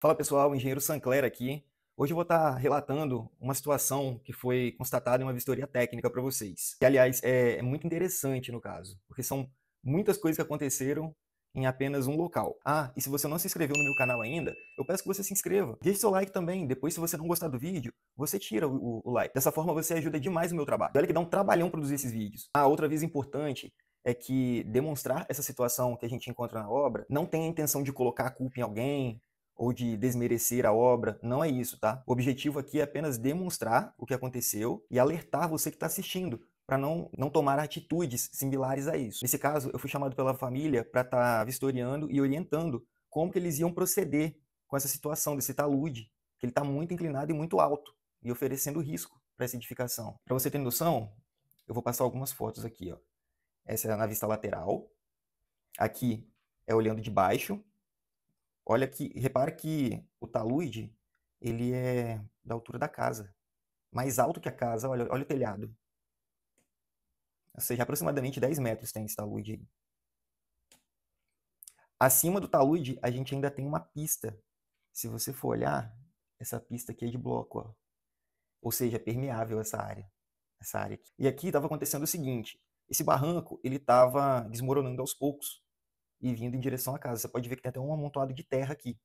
Fala pessoal, o engenheiro Sancler aqui. Hoje eu vou estar relatando uma situação que foi constatada em uma vistoria técnica para vocês. Que, aliás, é muito interessante no caso, porque são muitas coisas que aconteceram em apenas um local. Ah, e se você não se inscreveu no meu canal ainda, eu peço que você se inscreva. Deixe seu like também. Depois, se você não gostar do vídeo, você tira o like. Dessa forma, você ajuda demais o meu trabalho. Olha que dá um trabalhão produzir esses vídeos. Ah, outra vez importante é que demonstrar essa situação que a gente encontra na obra não tem a intenção de colocar a culpa em alguém, ou de desmerecer a obra, não é isso, tá? O objetivo aqui é apenas demonstrar o que aconteceu e alertar você que está assistindo, para não tomar atitudes similares a isso. Nesse caso, eu fui chamado pela família para estar vistoriando e orientando como que eles iam proceder com essa situação desse talude, que ele está muito inclinado e muito alto, e oferecendo risco para essa edificação. Para você ter noção, eu vou passar algumas fotos aqui, ó. Essa é na vista lateral, aqui é olhando de baixo. Olha que, repara que o talude, ele é da altura da casa, mais alto que a casa, olha o telhado. Ou seja, aproximadamente 10 metros tem esse talude aí. Acima do talude, a gente ainda tem uma pista. Se você for olhar, essa pista aqui é de bloco, ó. Ou seja, é permeável essa área aqui. E aqui estava acontecendo o seguinte, esse barranco, ele estava desmoronando aos poucos e vindo em direção à casa. Você pode ver que tem até um amontoado de terra aqui.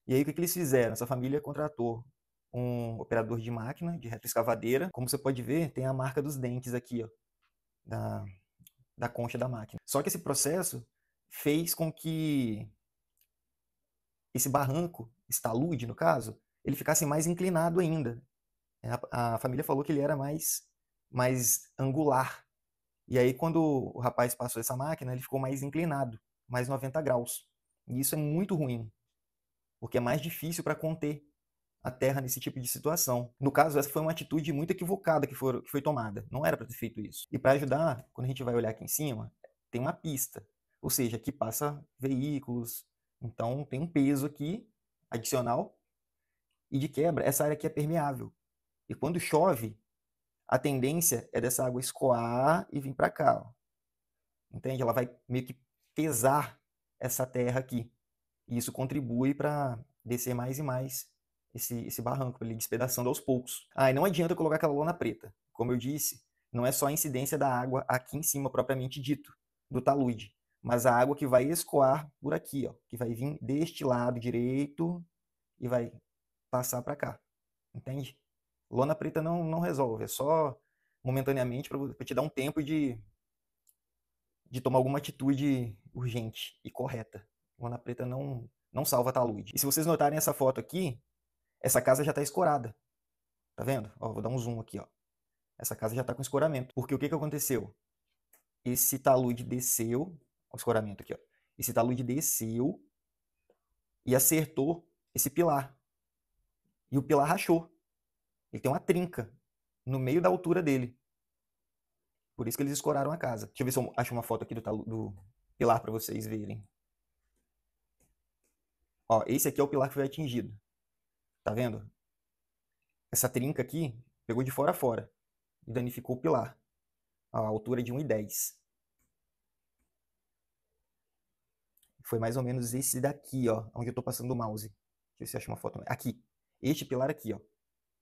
E aí o que eles fizeram? Essa família contratou um operador de máquina, de retroescavadeira. Como você pode ver, tem a marca dos dentes aqui, ó, da concha da máquina. Só que esse processo fez com que esse barranco, esse talude, no caso, ele ficasse mais inclinado ainda. A família falou que ele era mais angular. E aí, quando o rapaz passou essa máquina, ele ficou mais inclinado, mais 90 graus. E isso é muito ruim, porque é mais difícil para conter a terra nesse tipo de situação. No caso, essa foi uma atitude muito equivocada que foi tomada. Não era para ter feito isso. E para ajudar, quando a gente vai olhar aqui em cima, tem uma pista. Ou seja, aqui passa veículos. Então tem um peso aqui adicional. E de quebra, essa área aqui é permeável. E quando chove, a tendência é dessa água escoar e vir para cá. Ó. Entende? Ela vai meio que pesar essa terra aqui. E isso contribui para descer mais e mais esse barranco, para ele despedaçando aos poucos. Ah, e não adianta colocar aquela lona preta. Como eu disse, não é só a incidência da água aqui em cima, propriamente dito, do talude, mas a água que vai escoar por aqui, ó, que vai vir deste lado direito e vai passar para cá. Entende? Lona preta não resolve, é só momentaneamente para te dar um tempo de tomar alguma atitude urgente e correta. Lona preta não salva talude. E se vocês notarem essa foto aqui, essa casa já está escorada. Tá vendo? Ó, vou dar um zoom aqui, ó. Essa casa já está com escoramento. Porque o que aconteceu? Esse talude desceu, o escoramento aqui, ó. Esse talude desceu e acertou esse pilar. E o pilar rachou. Ele tem uma trinca no meio da altura dele. Por isso que eles escoraram a casa. Deixa eu ver se eu acho uma foto aqui do pilar para vocês verem. Ó, esse aqui é o pilar que foi atingido. Tá vendo? Essa trinca aqui pegou de fora a fora e danificou o pilar. A altura de 1,10. Foi mais ou menos esse daqui, ó, onde eu tô passando o mouse. Deixa eu ver se eu acho uma foto. Aqui. Este pilar aqui, ó,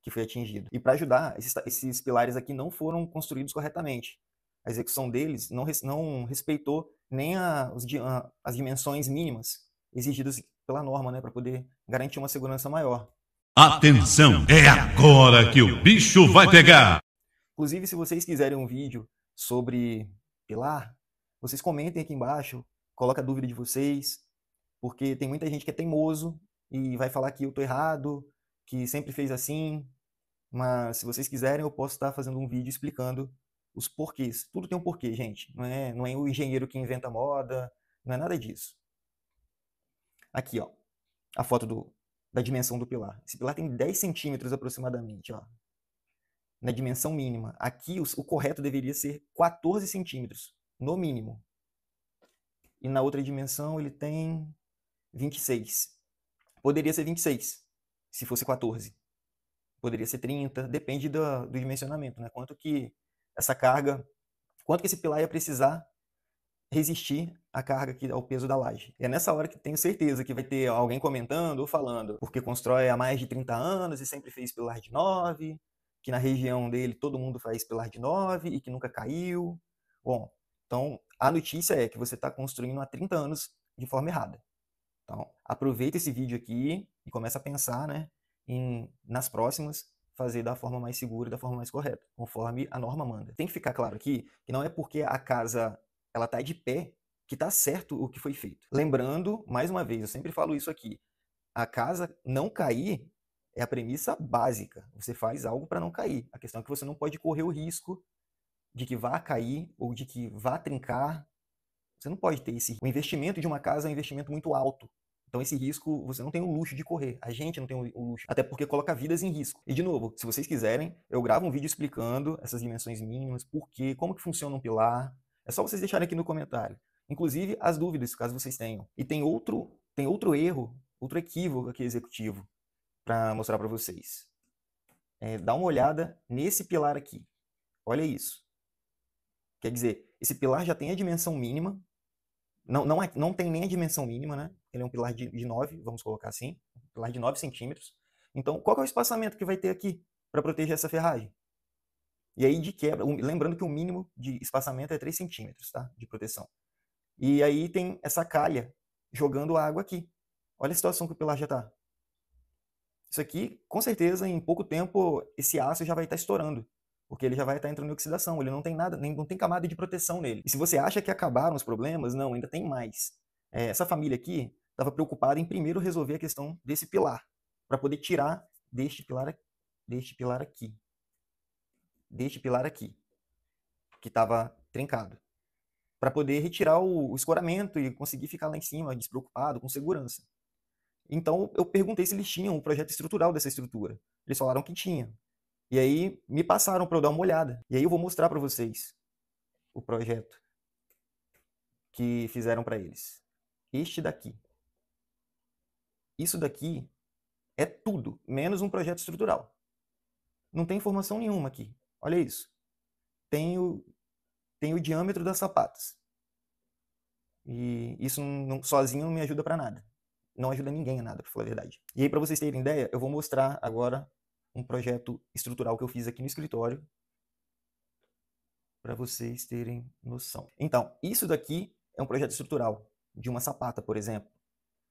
que foi atingido. E para ajudar, esses pilares aqui não foram construídos corretamente. A execução deles não respeitou nem as dimensões mínimas exigidas pela norma, né, para poder garantir uma segurança maior. Atenção, é agora que o bicho vai pegar. Inclusive, se vocês quiserem um vídeo sobre pilar, vocês comentem aqui embaixo, coloca a dúvida de vocês, porque tem muita gente que é teimoso e vai falar que eu tô errado, que sempre fez assim, mas se vocês quiserem eu posso estar fazendo um vídeo explicando os porquês. Tudo tem um porquê, gente. Não é o engenheiro que inventa moda, não é nada disso. Aqui, ó, a foto da dimensão do pilar. Esse pilar tem 10 centímetros aproximadamente, ó. Na dimensão mínima. Aqui o correto deveria ser 14 centímetros, no mínimo. E na outra dimensão ele tem 26. Poderia ser 26, se fosse 14. Poderia ser 30, depende do dimensionamento, né? Quanto que essa carga, quanto que esse pilar ia precisar resistir à carga aqui, ao peso da laje. E é nessa hora que tenho certeza que vai ter alguém comentando ou falando, porque constrói há mais de 30 anos e sempre fez pilar de 9, que na região dele todo mundo faz pilar de 9 e que nunca caiu. Bom, então a notícia é que você está construindo há 30 anos de forma errada. Então, aproveita esse vídeo aqui e começa a pensar, né, nas próximas, fazer da forma mais segura e da forma mais correta, conforme a norma manda. Tem que ficar claro aqui que não é porque a casa ela está de pé que está certo o que foi feito. Lembrando, mais uma vez, eu sempre falo isso aqui, a casa não cair é a premissa básica. Você faz algo para não cair. A questão é que você não pode correr o risco de que vá cair ou de que vá trincar. Você não pode ter esse. O investimento de uma casa é um investimento muito alto. Então esse risco você não tem o luxo de correr. A gente não tem o luxo. Até porque coloca vidas em risco. E de novo, se vocês quiserem, eu gravo um vídeo explicando essas dimensões mínimas, por quê, como que funciona um pilar. É só vocês deixarem aqui no comentário. Inclusive as dúvidas, caso vocês tenham. E tem outro erro, outro equívoco aqui executivo para mostrar para vocês. Dá uma olhada nesse pilar aqui. Olha isso. Quer dizer, esse pilar já tem a dimensão mínima. Não tem nem a dimensão mínima, né? Ele é um pilar de 9, vamos colocar assim. Um pilar de 9 centímetros. Então, qual que é o espaçamento que vai ter aqui para proteger essa ferragem? E aí, de quebra, lembrando que o mínimo de espaçamento é 3 centímetros, tá? De proteção. E aí tem essa calha jogando água aqui. Olha a situação que o pilar já está. Isso aqui, com certeza, em pouco tempo, esse aço já vai estar estourando. Porque ele já vai estar entrando em oxidação, ele não tem nada, não tem camada de proteção nele. E se você acha que acabaram os problemas, não, ainda tem mais. Essa família aqui estava preocupada em primeiro resolver a questão desse pilar, para poder tirar deste pilar aqui, que estava trincado, para poder retirar o escoramento e conseguir ficar lá em cima, despreocupado, com segurança. Então eu perguntei se eles tinham um projeto estrutural dessa estrutura. Eles falaram que tinha. E aí me passaram para eu dar uma olhada. E aí eu vou mostrar para vocês o projeto que fizeram para eles. Este daqui. Isso daqui é tudo, menos um projeto estrutural. Não tem informação nenhuma aqui. Olha isso. Tem o diâmetro das sapatas. E isso sozinho não me ajuda para nada. Não ajuda ninguém a nada, para falar a verdade. E aí, para vocês terem ideia, eu vou mostrar agora um projeto estrutural que eu fiz aqui no escritório, para vocês terem noção. Então, isso daqui é um projeto estrutural de uma sapata, por exemplo.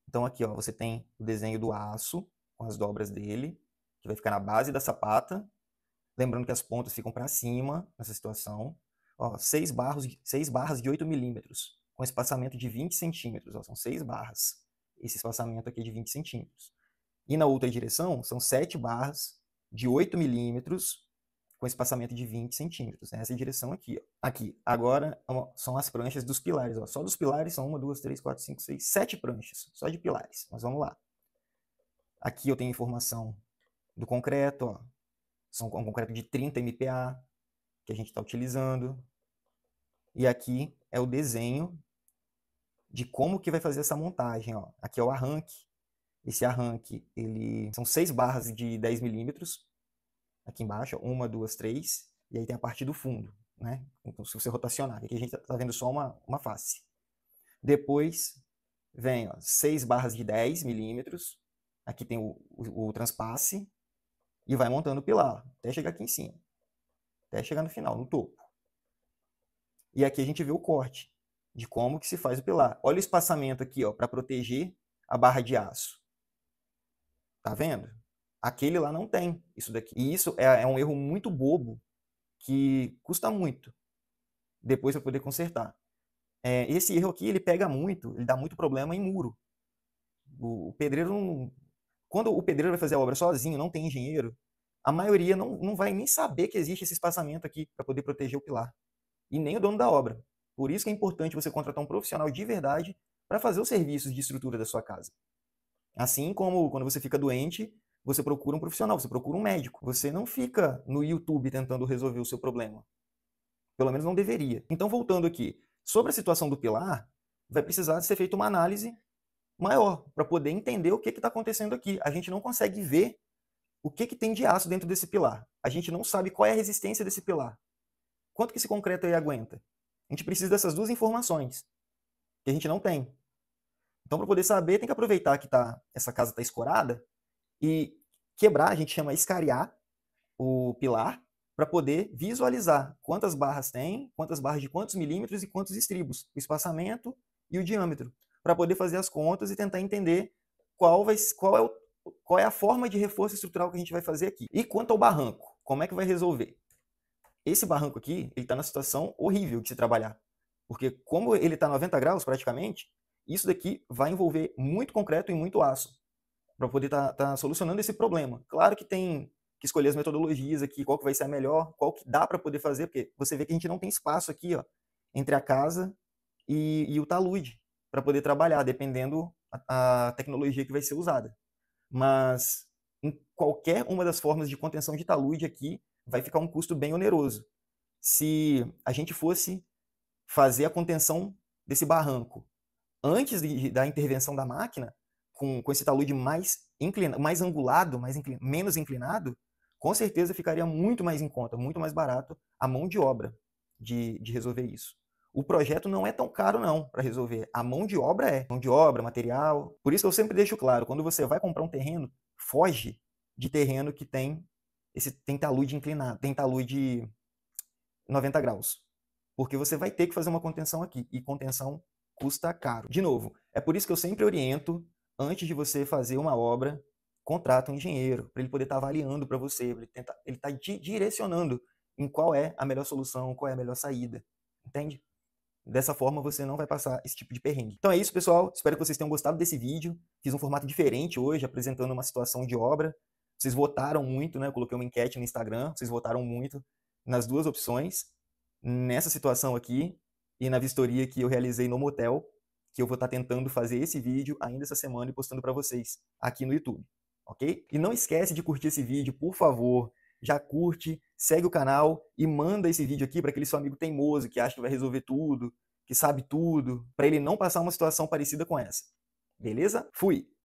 Então aqui, ó, você tem o desenho do aço com as dobras dele, que vai ficar na base da sapata. Lembrando que as pontas ficam para cima nessa situação. Ó, 6 barras de 8 milímetros, com espaçamento de 20 centímetros. Ó, são 6 barras. Esse espaçamento aqui é de 20 centímetros. E na outra direção, são 7 barras de 8 milímetros, com espaçamento de 20 centímetros. Essa direção aqui. Ó. Aqui. Agora são as pranchas dos pilares. Ó. Só dos pilares são 1, 2, 3, 4, 5, 6, 7 pranchas. Só de pilares. Mas vamos lá. Aqui eu tenho informação do concreto. Ó. São um concreto de 30 MPa que a gente está utilizando. E aqui é o desenho de como que vai fazer essa montagem. Ó. Aqui é o arranque. Esse arranque, são 6 barras de 10 milímetros. Aqui embaixo, 1, 2, 3. E aí tem a parte do fundo. Né? Então, se você rotacionar, aqui a gente está vendo só uma face. Depois vem 6 barras de 10 milímetros. Aqui tem o transpasse. E vai montando o pilar, até chegar aqui em cima. Até chegar no final, no topo. E aqui a gente vê o corte de como que se faz o pilar. Olha o espaçamento aqui, ó, para proteger a barra de aço. Tá vendo? Aquele lá não tem isso daqui. E isso é um erro muito bobo que custa muito depois para poder consertar. Esse erro aqui, ele pega muito, ele dá muito problema em muro. O pedreiro não... Quando o pedreiro vai fazer a obra sozinho, não tem engenheiro, a maioria não vai nem saber que existe esse espaçamento aqui para poder proteger o pilar. E nem o dono da obra. Por isso que é importante você contratar um profissional de verdade para fazer os serviços de estrutura da sua casa. Assim como quando você fica doente, você procura um profissional, você procura um médico. Você não fica no YouTube tentando resolver o seu problema. Pelo menos não deveria. Então, voltando aqui, sobre a situação do pilar, vai precisar ser feita uma análise maior para poder entender o que está acontecendo aqui. A gente não consegue ver o que tem de aço dentro desse pilar. A gente não sabe qual é a resistência desse pilar. Quanto que esse concreto aí aguenta? A gente precisa dessas duas informações, que a gente não tem. Então, para poder saber, tem que aproveitar que essa casa está escorada e quebrar, a gente chama escariar o pilar, para poder visualizar quantas barras tem, quantas barras de quantos milímetros e quantos estribos, o espaçamento e o diâmetro, para poder fazer as contas e tentar entender qual é a forma de reforço estrutural que a gente vai fazer aqui. E quanto ao barranco, como é que vai resolver? Esse barranco aqui, ele está na situação horrível de se trabalhar, porque como ele está 90 graus praticamente, isso daqui vai envolver muito concreto e muito aço, para poder tá solucionando esse problema. Claro que tem que escolher as metodologias aqui, qual que vai ser a melhor, qual que dá para poder fazer, porque você vê que a gente não tem espaço aqui, ó, entre a casa e o talude para poder trabalhar, dependendo a tecnologia que vai ser usada. Mas em qualquer uma das formas de contenção de talude aqui, vai ficar um custo bem oneroso. Se a gente fosse fazer a contenção desse barranco antes da intervenção da máquina, com esse talude mais angulado, menos inclinado, com certeza ficaria muito mais em conta, muito mais barato a mão de obra de resolver isso. O projeto não é tão caro não para resolver, a mão de obra é. Mão de obra, material. Por isso que eu sempre deixo claro, quando você vai comprar um terreno, foge de terreno que tem talude inclinado, tem talude 90 graus. Porque você vai ter que fazer uma contenção aqui, e contenção custa caro. De novo, é por isso que eu sempre oriento, antes de você fazer uma obra, contrata um engenheiro, para ele poder estar avaliando para você, ele está direcionando em qual é a melhor solução, qual é a melhor saída, entende? Dessa forma você não vai passar esse tipo de perrengue. Então é isso, pessoal. Espero que vocês tenham gostado desse vídeo. Fiz um formato diferente hoje, apresentando uma situação de obra. Vocês votaram muito, né? Eu coloquei uma enquete no Instagram, vocês votaram muito nas duas opções, nessa situação aqui e na vistoria que eu realizei no motel, que eu vou estar tentando fazer esse vídeo ainda essa semana e postando para vocês aqui no YouTube, ok? E não esquece de curtir esse vídeo, por favor. Já curte, segue o canal e manda esse vídeo aqui para aquele seu amigo teimoso que acha que vai resolver tudo, que sabe tudo, para ele não passar uma situação parecida com essa. Beleza? Fui!